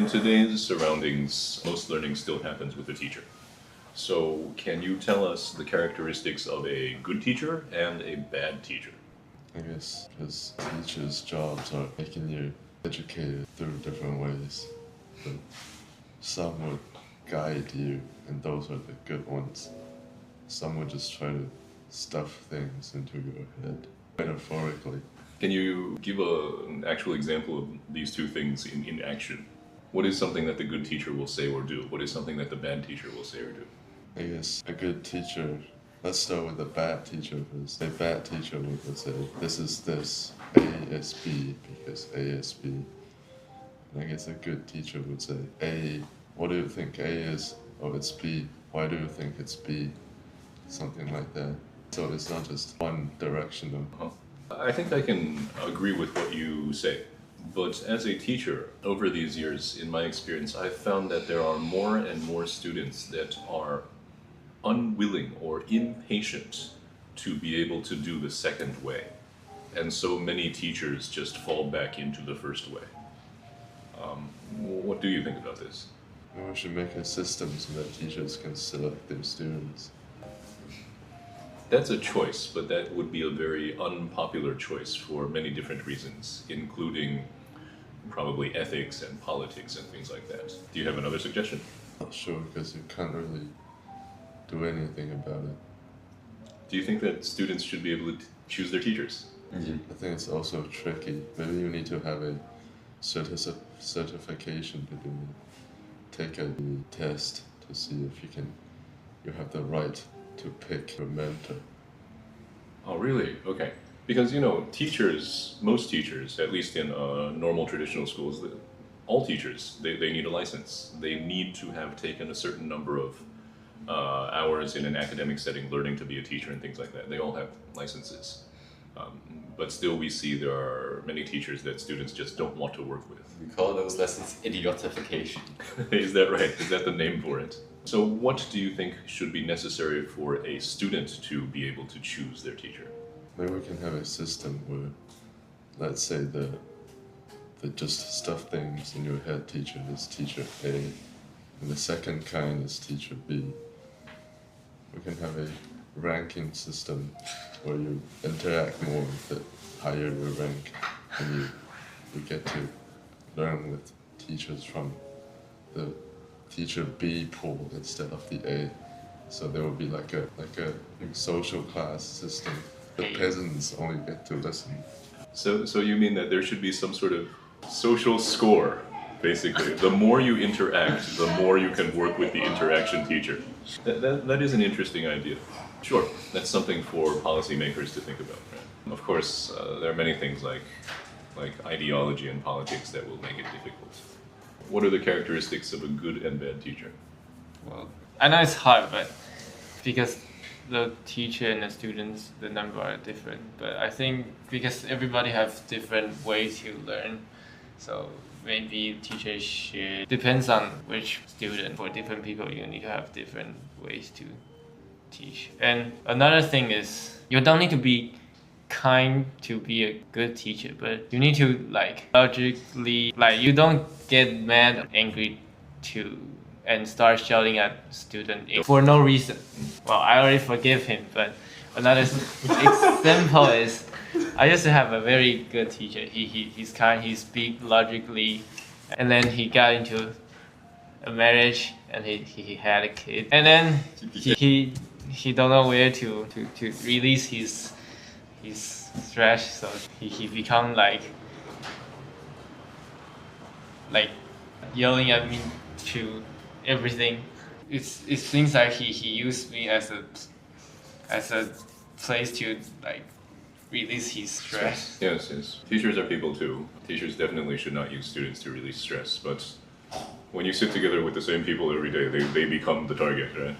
In today's surroundings, most learning still happens with a teacher. So can you tell us the characteristics of a good teacher and a bad teacher? I guess because teachers' jobs are making you educated through different ways. But some would guide you, and those are the good ones. Some would just try to stuff things into your head, metaphorically. Can you give an actual example of these two things in action? What is something that the good teacher will say or do? What is something that the bad teacher will say or do? I guess a good teacher, let's start with a bad teacher first. A bad teacher would say, this is this, A is B, because A is B. And I guess a good teacher would say, A, what do you think A is? Oh, it's B. Why do you think it's B? Something like that. So it's not just one direction of... I think I can agree with what you say. But as a teacher, over these years, in my experience, I've found that there are more and more students that are unwilling or impatient to be able to do the second way. And so many teachers just fall back into the first way. What do you think about this? We should make a system so that teachers can select their students. That's a choice, but that would be a very unpopular choice for many different reasons, including probably ethics and politics and things like that. Do you have another suggestion? Not sure, because you can't really do anything about it. Do you think that students should be able to choose their teachers? Mm-hmm. I think it's also tricky. Maybe you need to have a certification to do it. Take a test to see if you have the right to pick your mentor. Oh, really? Okay. Because, teachers, most teachers, at least in normal traditional schools, all teachers, they need a license. They need to have taken a certain number of hours in an academic setting learning to be a teacher and things like that. They all have licenses. But still we see there are many teachers that students just don't want to work with. We call those lessons idiotification. Is that right? Is that the name for it? So what do you think should be necessary for a student to be able to choose their teacher? Maybe we can have a system where, let's say the just stuff things in your head teacher is teacher A, and the second kind is teacher B. We can have a ranking system where you interact more with the higher your rank, and you get to learn with teachers from the teacher B pool instead of the A. So there will be like a social class system. The peasants only get to listen. So you mean that there should be some sort of social score, basically. The more you interact, the more you can work with the interaction teacher. That is an interesting idea. Sure, that's something for policymakers to think about. Right? Of course, there are many things like ideology and politics that will make it difficult. What are the characteristics of a good and bad teacher? Well, I know it's hard, but because the teacher and the students, the number are different. But I think because everybody has different ways to learn, so maybe teachers should, depends on which student. For different people, you need to have different ways to teach. And another thing is, you don't need to be kind to be a good teacher, but you need to logically, you don't get mad or angry and start shouting at student for no reason. Well, I already forgive him, but another example is, I used to have a very good teacher. He's kind, he speaks logically, and then he got into a marriage and he had a kid, and then he don't know where to release his stress, so he become like yelling at me to everything. It seems like he used me as a place to release his stress. Yes. Teachers are people too. Teachers definitely should not use students to release stress, but when you sit together with the same people every day, they become the target, right?